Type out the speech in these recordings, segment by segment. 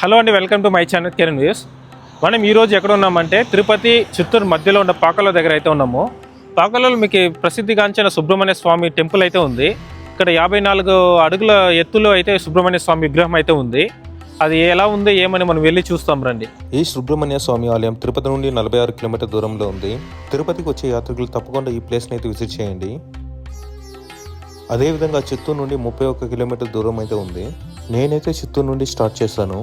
Hello అండి, welcome to my channel Kiran views. మనం ఈరోజు ఎక్కడ ఉన్నామంటే తిరుపతి చిత్తూరు మధ్యలో ఉన్న పాకల దగ్గర అయితే ఉన్నాము. పాకలలో మీకు ప్రసిద్ధిగాంచిన సుబ్రహ్మణ్య స్వామి టెంపుల్ అయితే ఉంది. ఇక్కడ 54 అడుగుల ఎత్తులో అయితే సుబ్రహ్మణ్య స్వామి విగ్రహం అయితే ఉంది. అది ఎలా ఉంది ఏమని మనం వెళ్ళి చూస్తాం రండి. ఈ సుబ్రహ్మణ్య స్వామి ఆలయం తిరుపతి నుండి 46 కిలోమీటర్ దూరంలో ఉంది. తిరుపతికి వచ్చే యాత్రికులు తప్పకుండా ఈ ప్లేస్ని అయితే విజిట్ చేయండి. అదేవిధంగా చిత్తూరు నుండి 31 కిలోమీటర్ దూరం అయితే ఉంది. నేనైతే చిత్తూరు నుండి స్టార్ట్ చేశాను.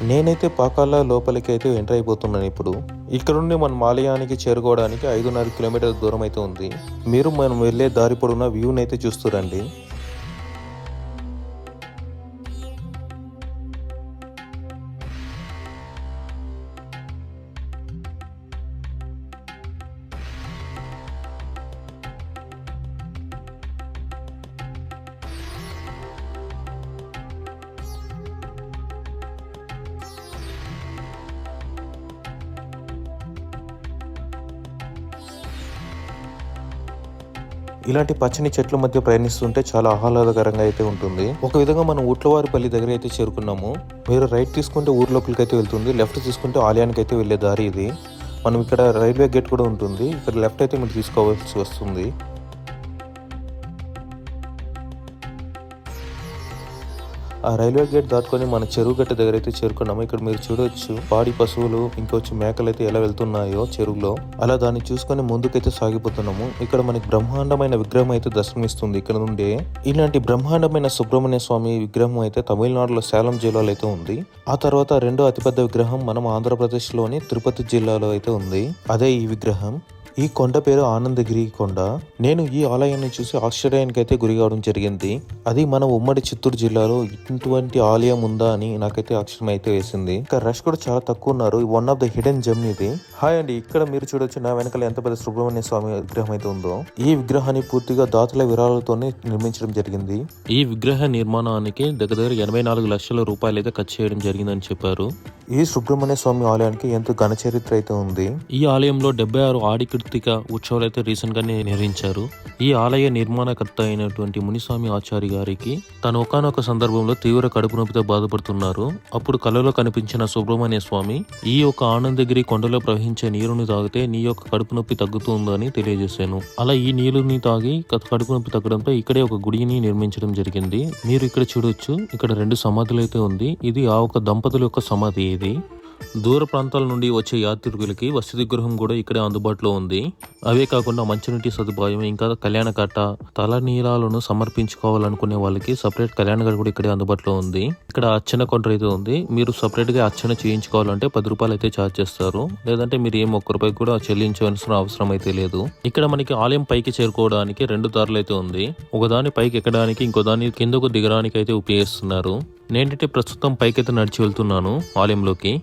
నేనైతే పాకాల లోపలికి అయితే ఎంటర్ అయిపోతున్నాను. ఇప్పుడు ఇక్కడ నుండి మనం ఆలయానికి చేరుకోవడానికి 5.5 కిలోమీటర్ దూరం అయితే ఉంది. మీరు మనం వెళ్ళే దారి పొడవునా వ్యూని అయితే చూస్తురండి. ఇలాంటి పచ్చని చెట్ల మధ్య ప్రయాణిస్తుంటే చాలా ఆహ్లాదకరంగా అయితే ఉంటుంది. ఒక విధంగా మనం ఊట్లవారిపల్లి దగ్గర అయితే చేరుకున్నాము. మీరు రైట్ తీసుకుంటే ఊరు లోపలికి అయితే వెళ్తుంది, లెఫ్ట్ తీసుకుంటే ఆలయానికి అయితే వెళ్ళే దారి ఇది. మనం ఇక్కడ రైల్వే గేట్ కూడా ఉంటుంది. ఇక్కడ లెఫ్ట్ అయితే మీరు తీసుకోవాల్సి వస్తుంది. ఆ రైల్వే గేట్ దాటుకొని మన చెరువు గట్ట దగ్గర అయితే చేరుకున్నాము. ఇక్కడ మీరు చూడొచ్చు పాడి పశువులు ఇంకొచ్చి మేకలు అయితే ఎలా వెళ్తున్నాయో చెరువులో. అలా దాన్ని చూసుకొని ముందుకైతే సాగిపోతున్నాము. ఇక్కడ మనకి బ్రహ్మాండమైన విగ్రహం అయితే దర్శనమిస్తుంది. ఇక్కడ నుండి ఇలాంటి బ్రహ్మాండమైన సుబ్రహ్మణ్య స్వామి విగ్రహం అయితే తమిళనాడులో సేలం జిల్లాలో అయితే ఉంది. ఆ తర్వాత రెండో అతిపెద్ద విగ్రహం మనం ఆంధ్రప్రదేశ్ లోని తిరుపతి జిల్లాలో అయితే ఉంది. అదే ఈ విగ్రహం. ఈ కొండ పేరు ఆనందగిరి కొండ. నేను ఈ ఆలయాన్ని చూసి ఆశ్చర్యానికి అయితే గురి కావడం జరిగింది. అది మన ఉమ్మడి చిత్తూరు జిల్లాలో ఇటువంటి ఆలయం ఉందా అని నాకైతే ఆశ్చర్యం అయితే వేసింది. ఇక్కడ రష్ కూడా చాలా తక్కువ ఉన్నారు. One of the hidden gem ఇది. హాయ్ అండి, ఇక్కడ మీరు చూడొచ్చు నా వెనకాల ఎంత పెద్ద సుబ్రహ్మణ్య స్వామి విగ్రహం అయితే ఉందో. ఈ విగ్రహాన్ని పూర్తిగా దాతల విరాళాలతోనే నిర్మించడం జరిగింది. ఈ విగ్రహ నిర్మాణానికి దగ్గర 84 లక్షల రూపాయలు అయితే ఖర్చు చేయడం జరిగిందని చెప్పారు. ఈ సుబ్రహ్మణ్య స్వామి ఆలయానికి ఎంతో ఘన చరిత్ర అయితే ఉంది. ఈ ఆలయంలో 76 ఆడికృతిక ఉత్సవాలు అయితే రీసెంట్ గానే నిర్వహించారు. ఈ ఆలయ నిర్మాణకర్త అయినటువంటి మునిస్వామి ఆచారి గారికి తను ఒకానొక సందర్భంలో తీవ్ర కడుపు నొప్పితో బాధపడుతున్నారు. అప్పుడు కలలో కనిపించిన సుబ్రహ్మణ్య స్వామి ఈ యొక్క ఆనందగిరి కొండలో ప్రవహించే నీరుని తాగితే నీ యొక్క కడుపు నొప్పి తగ్గుతుందని తెలియజేశాను. అలా ఈ నీరుని తాగి కడుపు నొప్పి తగ్గడంతో ఇక్కడే ఒక గుడిని నిర్మించడం జరిగింది. మీరు ఇక్కడ చూడొచ్చు, ఇక్కడ 2 సమాధులు అయితే ఉంది. ఇది ఆ ఒక దంపతుల యొక్క సమాధి. ఇది దూర ప్రాంతాల నుండి వచ్చే యాత్రికులకి వసతి గృహం కూడా ఇక్కడే అందుబాటులో ఉంది. అవే కాకుండా మంచినీటి సదుపాయం, ఇంకా కళ్యాణ కట్ట, తలనీలాలను సమర్పించుకోవాలనుకునే వాళ్ళకి సపరేట్ కళ్యాణ కట్ట కూడా ఇక్కడే అందుబాటులో ఉంది. ఇక్కడ అర్చన కౌంటర్ అయితే ఉంది. మీరు సపరేట్ గా అర్చన చేయించుకోవాలంటే 10 రూపాయలు అయితే ఛార్జ్ చేస్తారు. లేదంటే మీరు ఏం 1 రూపాయి కూడా చెల్లించవలసిన అవసరం అయితే లేదు. ఇక్కడ మనకి ఆలయం పైకి చేరుకోవడానికి 2 దారులు అయితే ఉంది. ఒకదాని పైకి ఎక్కడానికి, ఇంకో దాని కిందకు దిగడానికి అయితే ఉపయోగిస్తున్నారు. నేనైతే ప్రస్తుతం పైకైతే నడిచి వెళ్తున్నాను ఆలయంలోకి.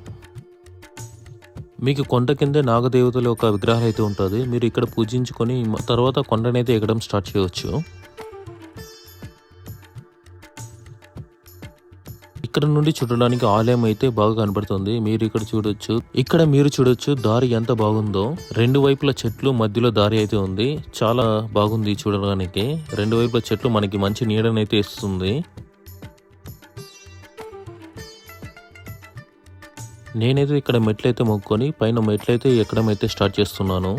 మీకు కొండ కిందే నాగదేవతల ఒక విగ్రహం అయితే ఉంటుంది. మీరు ఇక్కడ పూజించుకొని తర్వాత కొండనైతే ఎక్కడం స్టార్ట్ చేయవచ్చు. ఇక్కడ నుండి చూడడానికి ఆలయం అయితే బాగా కనబడుతుంది. మీరు ఇక్కడ చూడొచ్చు దారి ఎంత బాగుందో. 2 వైపుల చెట్లు, మధ్యలో దారి అయితే ఉంది. చాలా బాగుంది చూడడానికి. 2 వైపుల చెట్లు మనకి మంచి నీడనైతే ఇస్తుంది. నేనైతే ఇక్కడ మెట్లయితే మొక్కుకొని పైన మెట్లయితే ఎక్కడం అయితే స్టార్ట్ చేస్తున్నాను.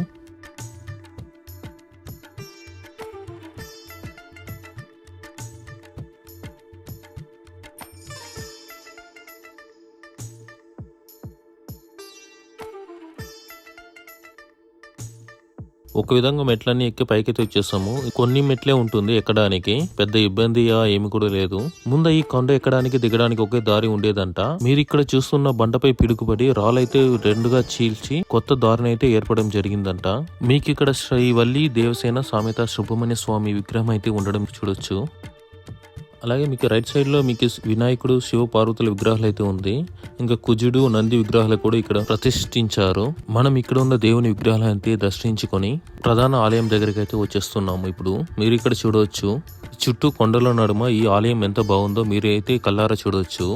ఒక విధంగా మెట్లన్నీ ఎక్కి పైకైతే వచ్చేసాము. కొన్ని మెట్లే ఉంటుంది ఎక్కడానికి, పెద్ద ఇబ్బంది ఏమి కూడా లేదు. ముందు ఈ కొండ ఎక్కడానికి దిగడానికి ఒకే దారి ఉండేదంట. మీరు ఇక్కడ చూస్తున్న బండపై పిడుగుపడి రాళ్ళైతే 2గా చీల్చి కొత్త దారిని అయితే ఏర్పడడం జరిగిందంట. మీకు ఇక్కడ శ్రీవల్లి దేవసేన సమేత సుబ్రహ్మణ్య స్వామి విగ్రహం అయితే ఉండడం చూడొచ్చు. అలాగే మీకు రైట్ సైడ్ లో మీకు వినాయకుడు, శివ పార్వతుల విగ్రహాలు అయితే ఉంది. ఇంకా కుజుడు, నంది విగ్రహాలు కూడా ఇక్కడ ప్రతిష్ఠించారు. మనం ఇక్కడ ఉన్న దేవుని విగ్రహాలు అయితే దర్శించుకొని ప్రధాన ఆలయం దగ్గరికి అయితే వచ్చేస్తున్నాము. ఇప్పుడు మీరు ఇక్కడ చూడవచ్చు, చుట్టూ కొండల నడుమ ఈ ఆలయం ఎంత బాగుందో మీరు అయితే కళ్ళారా చూడవచ్చు.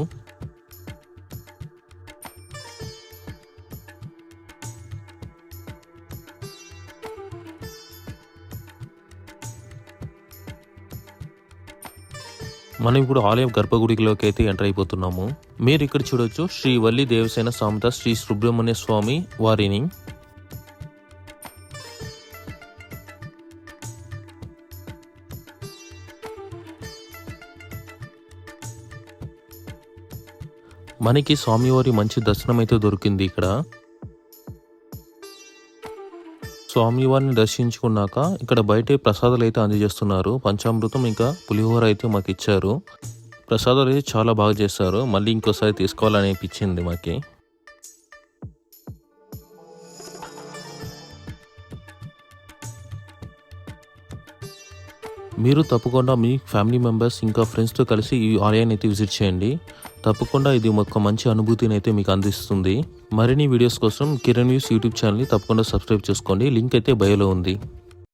మనం ఇప్పుడు ఆలయం గర్భగుడిలోకి అయితే ఎంటర్ అయిపోతున్నాము. మీరు ఇక్కడ చూడొచ్చు శ్రీ వల్లి దేవసేన సమేత శ్రీ సుబ్రహ్మణ్య స్వామి వారిని. మనకి స్వామివారి మంచి దర్శనం అయితే దొరికింది ఇక్కడ. స్వామివారిని దర్శించుకున్నాక ఇక్కడ బయటే ప్రసాదాలు అయితే అందజేస్తున్నారు. పంచామృతం ఇంకా పులిహోర అయితే మాకు ఇచ్చారు. ప్రసాదాలు అయితే చాలా బాగా చేస్తారు. మళ్ళీ ఇంకోసారి తీసుకోవాలని అనిపించింది మాకి. మీరు తప్పకుండా మీ ఫ్యామిలీ మెంబర్స్ ఇంకా ఫ్రెండ్స్తో కలిసి ఈ ఆలయాన్ని అయితే విజిట్ చేయండి. తప్పకుండా ఇది ఒక మంచి అనుభూతిని అయితే మీకు అందిస్తుంది. మరిన్ని వీడియోస్ కోసం కిరణ్ న్యూస్ యూట్యూబ్ ఛానల్ని తప్పకుండా సబ్స్క్రైబ్ చేసుకోండి. లింక్ అయితే బయోలో ఉంది.